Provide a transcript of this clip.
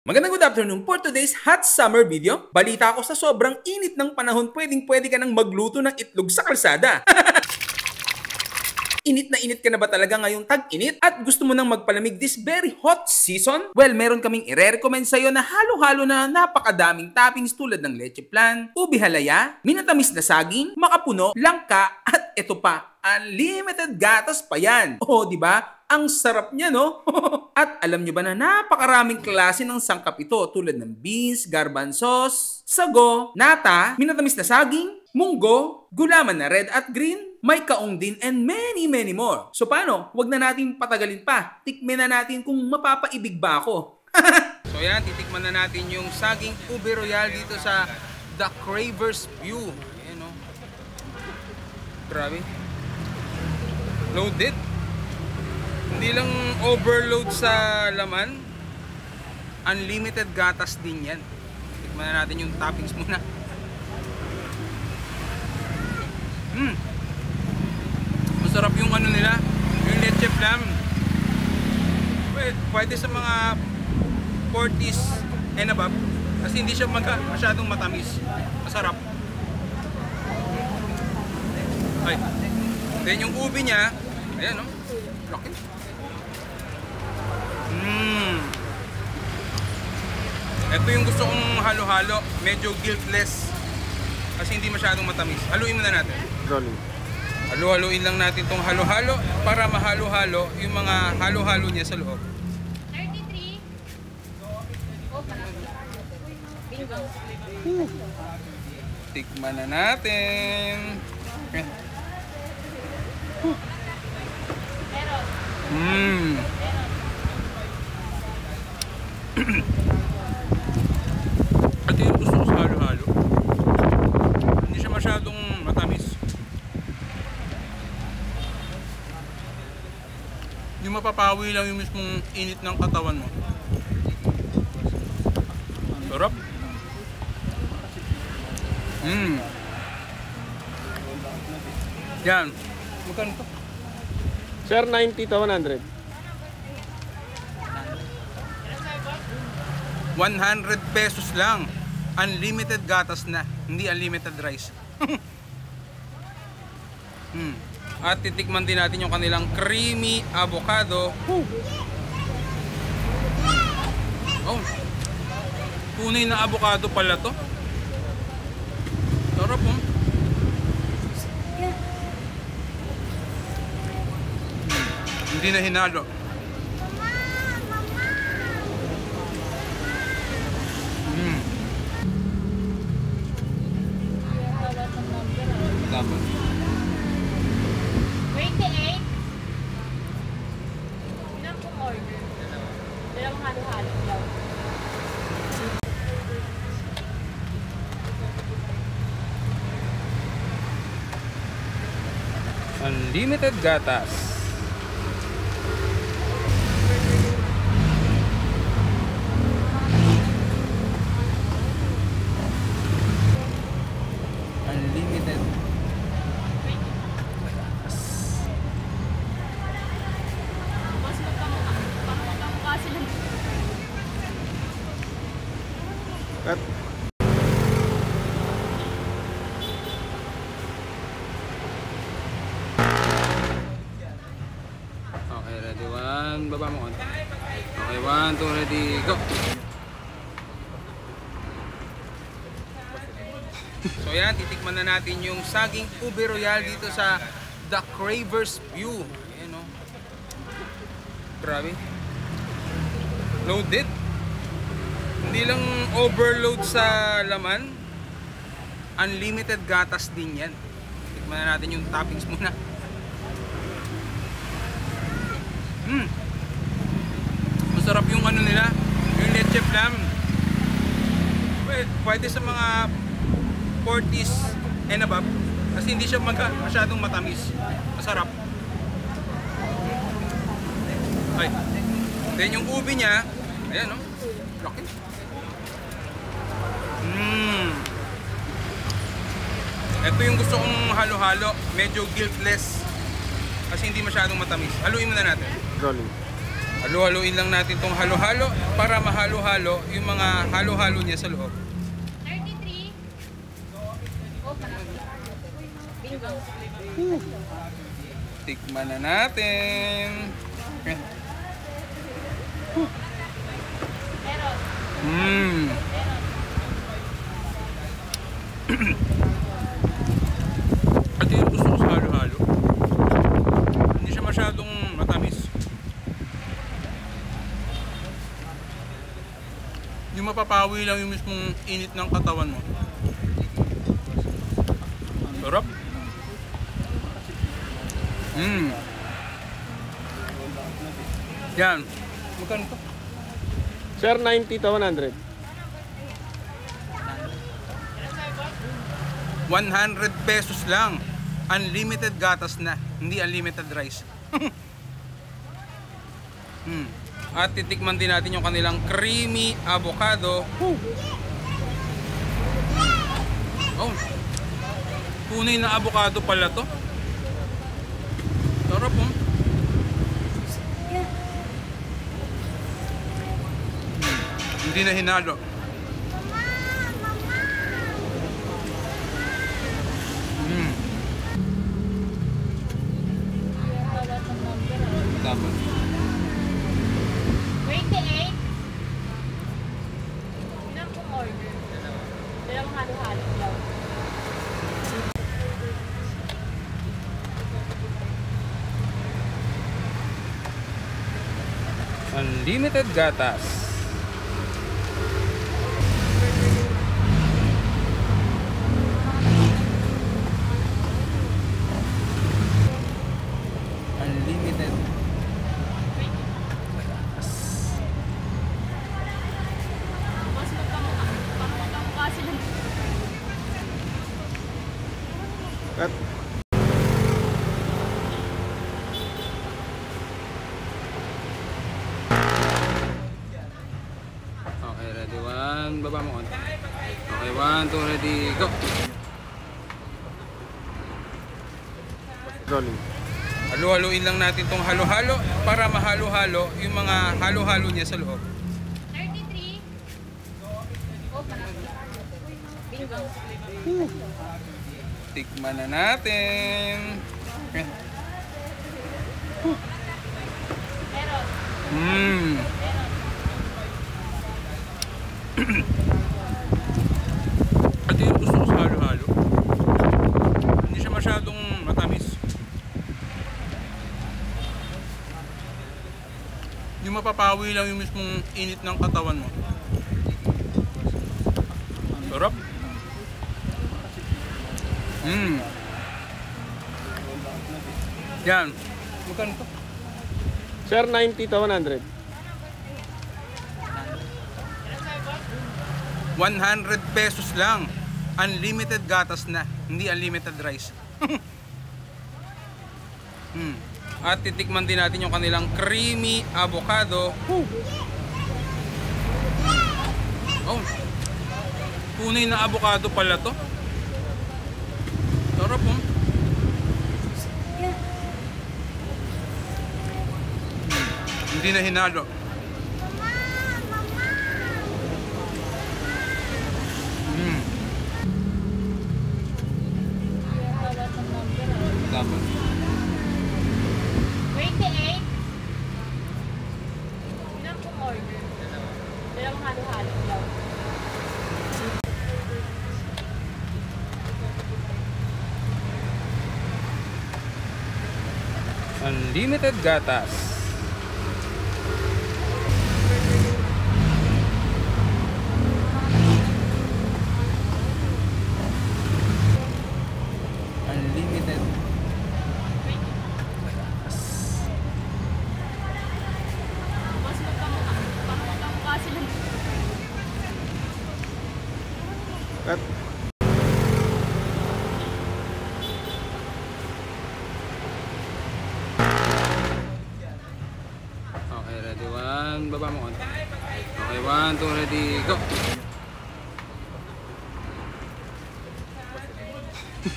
Magandang good afternoon for today's hot summer video. Balita ko sa sobrang init ng panahon, pwede ka nang magluto ng itlog sa kalsada. Init na init ka na ba talaga ngayong tag-init at gusto mo nang magpalamig this very hot season? Well, meron kaming i-recommend sa'yo na halo-halo na napakadaming toppings tulad ng leche flan, ubi halaya, minatamis na saging, makapuno, langka, at ito pa, unlimited gatas pa yan. Oh, di ba? Ang sarap niya, no? At alam nyo ba na napakaraming klase ng sangkap ito tulad ng beans, garbanzos, sago, nata, minatamis na saging, munggo, gulaman na red at green, may kaong din, and many more. So paano? Huwag na natin patagalin pa. Tikmin na natin kung mapapaibig ba ako. So yan, titikman na natin yung saging ube royal dito sa The Craver's View. Ayan, no? Grabe. Loaded. Hindi lang overload sa laman, unlimited gatas din yan. Tikman na natin yung toppings muna. Masarap yung ano nila, yung leche flan. Pwede sa mga 40s and above kasi hindi siya masyadong matamis. Masarap. Ay. Then yung ubi niya, ayan, no? Laki. Ito yung gusto kong halo-halo, medyo guiltless kasi hindi masyadong matamis. Haluin muna natin. Halo-haloin lang natin tong halo-halo para mahalo-halo yung mga halo-halo niya sa loob. 33. Tikman na natin. Ito yung gusto ko sa halo-halo. Hindi siya masyadong matamis. Yung mapapawi lang yung mismong init ng katawan mo. Sarap. Yan. Magkano to? Sir, 90 to 100. 100 pesos lang. Unlimited gatas na, hindi unlimited rice. At titikman din natin yung kanilang creamy avocado. Oh. Tunay na avocado pala to. Sarap, oh. Hindi na hinalo. Dapat. 28. Ilang pong order? Dalawang halo-halo daw. Unlimited gatas. Unlimited. Mas magpapamukha sila. Cut. Okay, ready? One, baba mo konti. Okay, 1, 2, ready, go! So yan, titikman na natin yung saging ube royal dito sa The Craver's View. Ayan, no? Grabe. Loaded. Hindi lang overload sa laman, unlimited gatas din yan. Tikman na natin yung toppings muna. Masarap yung ano nila, yung leche flan. Pwede sa mga 40s and above kasi hindi siya masyadong matamis. Masarap. Ay. Then yung ubi niya, ayan, no? Laki. Ito yung gusto kong halo-halo, medyo guiltless kasi hindi masyadong matamis. Haluin muna natin. Halo-haloin lang natin tong halo-halo para mahalo-halo yung mga halo-halo niya sa loob. 33. Oh, bingo. Tikman na natin. Okay. Meron. Mmm. At yun gusto ko sa halo-halo. Hindi siya masyadong matamis. Yung mapapawi lang yung mismong init ng katawan mo. Sarap. Yan. Magkano to? Sir, 90 to 100. 100 pesos lang. Unlimited gatas na, hindi unlimited rice. At titikman din natin yung kanilang creamy avocado. Oh. Tunay na avocado pala to. Sarap oh. Hindi na hinalo. Dapat. 28. Ilan pong order? Dalawang halo-halo daw. Unlimited gatas. Unlimited. Mas magkamukha sila. Cut. Okay, ready? One, baba mo konti. Okay, one, two, ready, go! Rolling. Halo-haloin lang natin tong halo-halo para mahalo-halo yung mga halo-halo niya sa loob. 33. Oh, bingo. Tikman na natin. Okay. Meron. At yun gusto ko sa halo-halo. Hindi siya masyadong matamis. Yung mapapawi lang yung mismong init ng katawan mo. Sarap. Yan. Magkano to? Sir, 90 to 100. 100 pesos lang. Unlimited gatas na, hindi unlimited rice. At titikman din natin yung kanilang creamy avocado. Oh. Tunay na avocado pala to. Sarap oh. Hindi na hinalo. Dapat. 28. Ilan pong order? Dalawang halo-halo daw. Unlimited gatas. Unlimited. Mas magkamukha sila. Cut. Okay, ready? One, baba mo konti. Okay, one, two, ready, go!